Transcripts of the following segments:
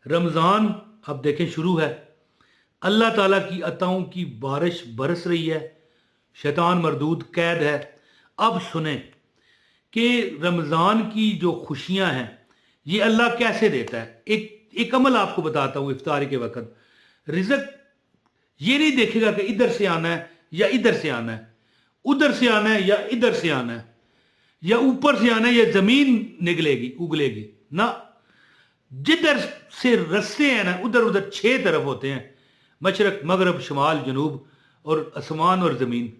रमज़ान अब देखें शुरू है, अल्लाह ताला की अताओं की बारिश बरस रही है, शैतान मरदूद कैद है। अब सुने कि रमज़ान की जो खुशियां हैं ये अल्लाह कैसे देता है। एक अमल आपको बताता हूँ। इफ्तारी के वक्त रिज़्क ये नहीं देखेगा कि इधर से आना है या इधर से आना है, उधर से आना है या इधर से आना है, या ऊपर से आना है या जमीन निकलेगी उगलेगी ना। जिधर से रस्ते हैं ना उधर उधर 6 तरफ होते हैं, मशरक मगरब शमाल जनूब और आसमान और ज़मीन।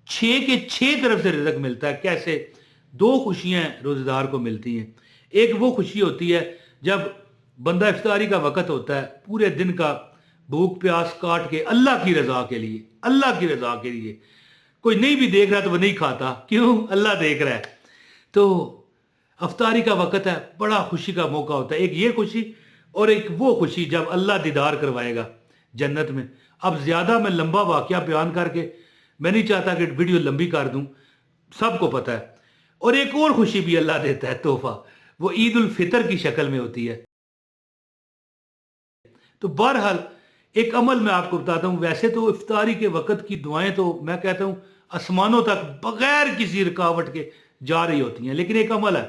6 के 6 तरफ से रिज़्क मिलता है। कैसे? 2 खुशियां रोज़ेदार को मिलती हैं। एक वो खुशी होती है जब बंदा इफ्तारी का वक़्त होता है, पूरे दिन का भूख प्यास काट के अल्लाह की रज़ा के लिए, अल्लाह की रज़ा के लिए, कोई नहीं भी देख रहा तो वो नहीं खाता, क्यों? अल्लाह देख रहा है। तो अफ्तारी का वक़्त है, बड़ा खुशी का मौका होता है। एक ये खुशी और एक वो खुशी जब अल्लाह दीदार करवाएगा जन्नत में। अब ज़्यादा मैं लंबा वाक़या बयान करके मैं नहीं चाहता कि वीडियो लंबी कर दूं, सबको पता है। और एक और खुशी भी अल्लाह देता है तोहफा, वो ईद उल फितर की शक्ल में होती है। तो बहरहाल एक अमल मैं आपको बताता हूँ। वैसे तो इफ्तारी के वक़्त की दुआएं तो मैं कहता हूँ आसमानों तक बगैर किसी रुकावट के जा रही होती हैं, लेकिन एक अमल है,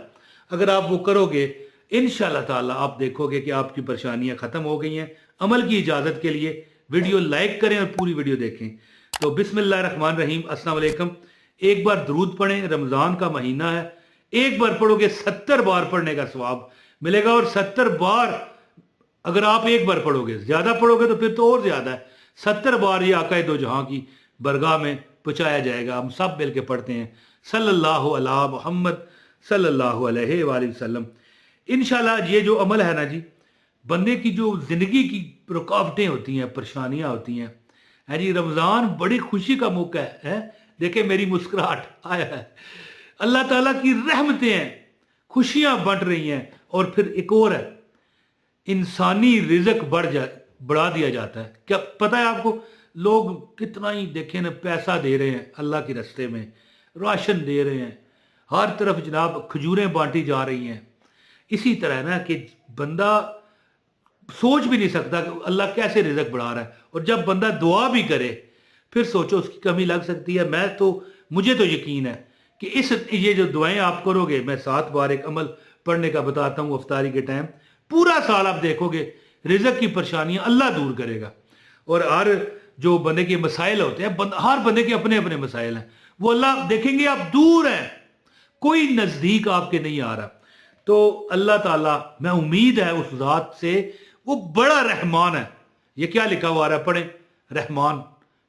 अगर आप वो करोगे इंशाअल्लाह ताला आप देखोगे कि आपकी परेशानियां ख़त्म हो गई हैं। अमल की इजाज़त के लिए वीडियो लाइक करें और पूरी वीडियो देखें। तो बिस्मिल्लाहिर्रहमानिर्रहीम, अस्सलाम वालेकुम। एक बार दरूद पढ़ें, रमज़ान का महीना है। एक बार पढ़ोगे 70 बार पढ़ने का सवाब मिलेगा, और 70 बार अगर आप एक बार पढ़ोगे, ज़्यादा पढ़ोगे तो फिर तो और ज़्यादा है। 70 बार ये आका दो जहां की बरगाह में पहुँचाया जाएगा। हम सब मिल के पढ़ते हैं सल्लल्लाहु अला मुहम्मद सल्लल्लाहु अलैहि वसल्लम। इंशाल्लाह ये जो अमल है ना जी, बंदे की जो ज़िंदगी की रुकावटें होती हैं, परेशानियां होती हैं, है जी, रमज़ान बड़ी खुशी का मौका है। देखे मेरी मुस्कुराहट आया है, अल्लाह ताला की रहमतें हैं, खुशियां बंट रही हैं। और फिर एक और है, इंसानी रिज़्क बढ़ा दिया जाता है। क्या पता है आपको? लोग कितना ही देखें ना पैसा दे रहे हैं अल्लाह के रास्ते में, राशन दे रहे हैं, हर तरफ जनाब खजूरें बांटी जा रही हैं। इसी तरह ना कि बंदा सोच भी नहीं सकता कि अल्लाह कैसे रिज़्क बढ़ा रहा है। और जब बंदा दुआ भी करे फिर सोचो उसकी कमी लग सकती है। मुझे तो यकीन है कि ये जो दुआएं आप करोगे, मैं 7 बार एक अमल पढ़ने का बताता हूँ अफ्तारी के टाइम, पूरा साल आप देखोगे रिज़्क की परेशानियां अल्लाह दूर करेगा। और हर जो बंदे के मसाइल होते हैं, हर बंदे के अपने अपने मसाइल हैं, वो अल्लाह देखेंगे। आप दूर हैं, कोई नज़दीक आपके नहीं आ रहा। तो अल्लाह ताला, मैं उम्मीद है उस ज़ात से, वो बड़ा रहमान है। ये क्या लिखा हुआ है, पढ़े, रहमान,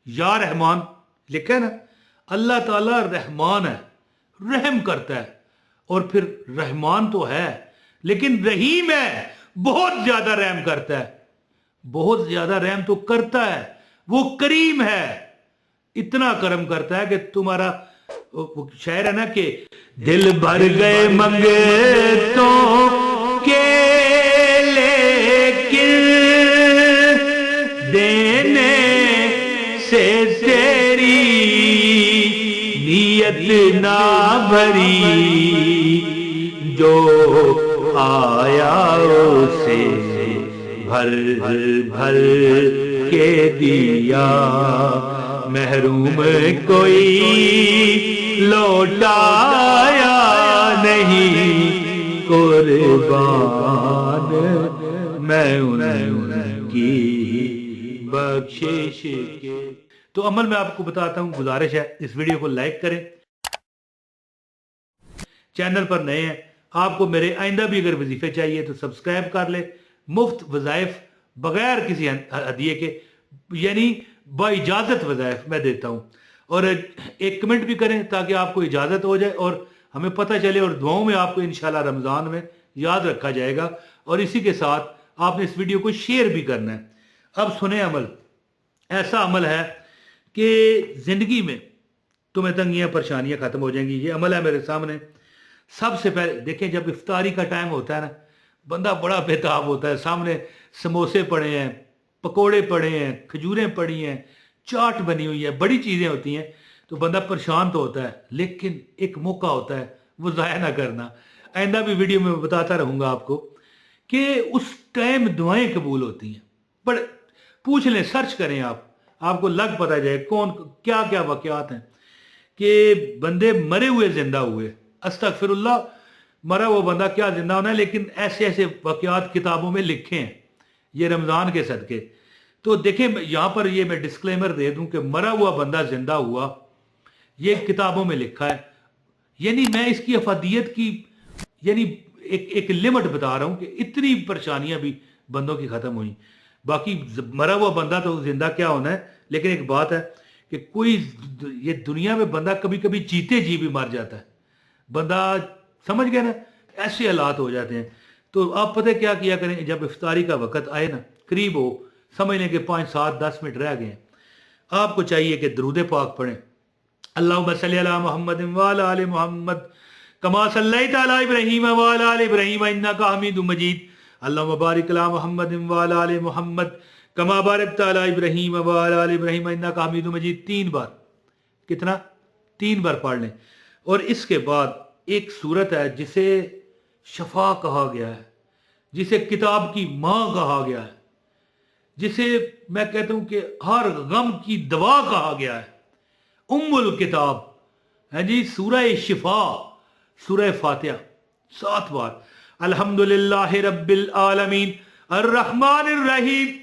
या रहमान लिखा है ना। अल्लाह ताला रहमान है, रहम करता है। और फिर रहमान तो है लेकिन रहीम है, बहुत ज्यादा रहम करता है, बहुत ज्यादा रहम तो करता है। वो करीम है, इतना करम करता है कि तुम्हारा वो शायर है ना कि दिल भर गए मंगतों के लेकिन देने से तेरी नियत ना भरी, जो आया उसे भर भर के दिया, महरूम कोई लौटाया नहीं, कुर्बान मैं उनकी बख्शिश के। तो अमल मैं आपको बताता हूं, गुजारिश है इस वीडियो को लाइक करें, चैनल पर नए हैं, आपको मेरे आइंदा भी अगर वजीफे चाहिए तो सब्सक्राइब कर ले। मुफ्त वज़ाइफ बगैर किसी हदिये के, यानी बाइजाज़त वज़ाइफ मैं देता हूँ। और एक कमेंट भी करें ताकि आपको इजाज़त हो जाए और हमें पता चले, और दुआओं में आपको इंशाल्लाह रमज़ान में याद रखा जाएगा। और इसी के साथ आपने इस वीडियो को शेयर भी करना है। अब सुने अमल, ऐसा अमल है कि ज़िंदगी में तुम्हें तंगियाँ परेशानियाँ ख़त्म हो जाएंगी। ये अमल है मेरे सामने। सबसे पहले देखें, जब इफ्तारी का टाइम होता है ना, बंदा बड़ा बेताब होता है। सामने समोसे पड़े हैं, पकोड़े पड़े हैं, खजूरें पड़ी हैं, चाट बनी हुई है, बड़ी चीज़ें होती हैं, तो बंदा परेशान तो होता है। लेकिन एक मौका होता है, वो ज़ाया ना करना। आइंदा भी वीडियो में बताता रहूँगा आपको کہ اس ٹائم دعائیں قبول ہوتی ہیں. بڑے پوچھ لیں، سرچ کریں آپ کو لگ پتہ جائے کون کیا کیا واقعات ہیں کہ بندے مرے ہوئے زندہ ہوئے. استغفر اللہ، مرا وہ بندہ کیا زندہ ہونا ہے، لیکن ایسے ایسے واقعات کتابوں میں لکھے ہیں یہ رمضان کے صدقے. تو دیکھیں یہاں پر یہ میں ڈسکلیمر دے دوں کہ مرا ہوا بندہ زندہ ہوا، یہ کتابوں میں لکھا ہے. یعنی میں اس کی افادیت کی یعنی ایک لمٹ بتا رہا ہوں کہ اتنی پریشانیاں بھی بندوں کی ختم ہوئیں. باقی مرا ہوا بندہ تو زندہ کیا ہونا ہے. لیکن ایک بات ہے کہ کوئی یہ دنیا میں بندہ کبھی کبھی جیتے جی بھی مر جاتا ہے. بندہ سمجھ گئے نا، ایسے حالات ہو جاتے ہیں. تو آپ پتہ کیا کیا کریں، جب افطاری کا وقت آئے نا، قریب ہو، سمجھ لیں کہ 5 7 10 منٹ رہ گئے ہیں، آپ کو چاہیے کہ درود پاک پڑھیں. اللہم صلی علی محمد وعلی آل محمد کما صلیت علی ابراہیم وعلی آل ابراہیم انک حمید مجید. اللہم بارک علی محمد وعلی آل محمد کما بارکت علی ابراہیم وعلی آل ابراہیم انک حمید مجید. 3 بار. کتنا؟ 3 بار پڑھ لیں. اور اس کے بعد ایک صورت ہے جسے شفا کہا گیا ہے، جسے کتاب کی ماں کہا گیا ہے، جسے میں کہتا ہوں کہ ہر غم کی دوا کہا گیا ہے، ام الکتاب ہے جی، سورہ شفا، سورہ فاتحہ 7 بار. الحمدللہ رب العالمین الرحمن الرحیم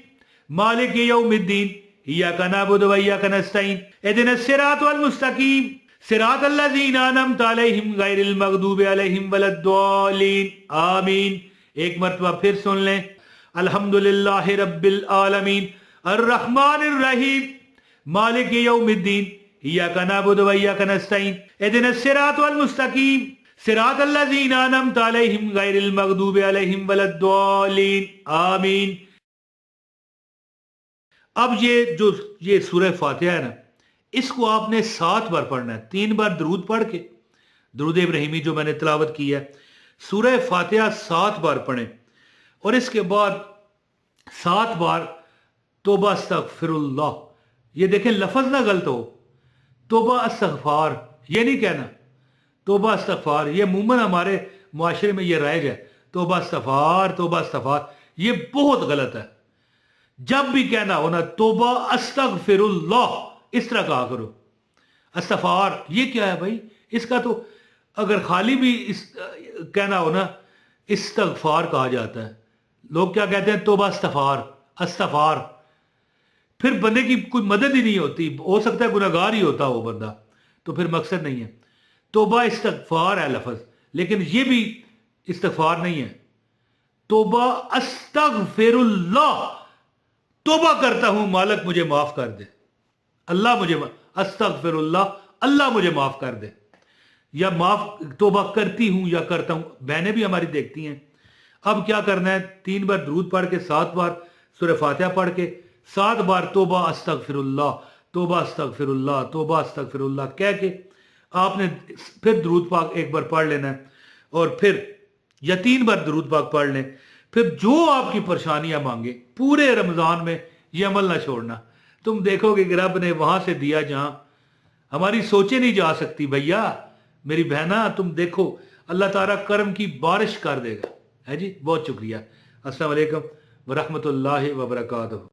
مالک یوم الدین ایاک نعبد و ایاک نستعین اہدنا الصراط المستقیم صراط الذین انعمت علیہم غیر المغضوب علیہم ولا الضالین آمین. ایک مرتبہ پھر سن لیں. الحمدللہ رب العالمین الرحمن الرحیم مالک یوم الدین ایاک نعبد و ایاک نستعین اہدنا الصراط المستقیم صراط الذین انعمت علیہم غیر المغضوب علیہم ولا الضالین آمین. اب یہ سورہ فاتحہ ہے نا، اس کو آپ نے 7 بار پڑھنا ہے. 3 بار درود پڑھ کے، درود ابراہیمی جو میں نے تلاوت کی ہے، سورہ فاتحہ 7 بار پڑھیں. اور اس کے بعد 7 بار توبہ استغفر اللہ. یہ دیکھیں لفظ نہ غلط ہو، توبہ استغفار یہ نہیں کہنا، توبہ استغفار. یہ عموماً ہمارے معاشرے میں یہ رائج ہے، توبہ استغفار توبہ استغفار، یہ بہت غلط ہے. جب بھی کہنا ہونا توبہ استغفر اللہ، اس طرح کہا کرو. استغفار یہ کیا ہے بھائی؟ اس کا تو اگر خالی بھی کہنا ہونا استغفار کہا جاتا ہے. لوگ کیا کہتے ہیں؟ توبہ استغفار استغفار. پھر بندے کی کوئی مدد ہی نہیں ہوتی، ہو سکتا ہے گناہگار ہی ہوتا وہ بندہ، تو پھر مقصد نہیں ہے. توبہ استغفار ہے لفظ، لیکن یہ بھی استغفار نہیں ہے. توبہ استغفر اللہ، توبہ کرتا ہوں مالک مجھے معاف کر دے، اللہ مجھے استغفر اللہ، اللہ مجھے معاف کر دے. یا معاف توبہ کرتی ہوں یا کرتا ہوں، بہنیں بھی ہماری دیکھتی ہیں. اب کیا کرنا ہے؟ 3 بار درود پڑھ کے، 7 بار سورہ فاتحہ پڑھ کے، 7 بار توبہ استغفر اللہ توبہ استغفر اللہ توبہ استغفر اللہ کہہ کے آپ نے پھر درود پاک 1 بار پڑھ لینا ہے. اور پھر یا 3 بار درود پاک پڑھ لیں. پھر جو آپ کی پریشانیاں مانگے پورے رمضان میں یہ عمل نہ چھوڑنا. تم دیکھو گے کہ رب نے وہاں سے دیا جہاں ہماری سوچیں نہیں جا سکتی. بھیا میری بہنا، تم دیکھو اللہ تعالیٰ کرم کی بارش کر دے گا. ہے جی، بہت شکریہ. السلام علیکم ورحمۃ اللہ وبرکاتہ.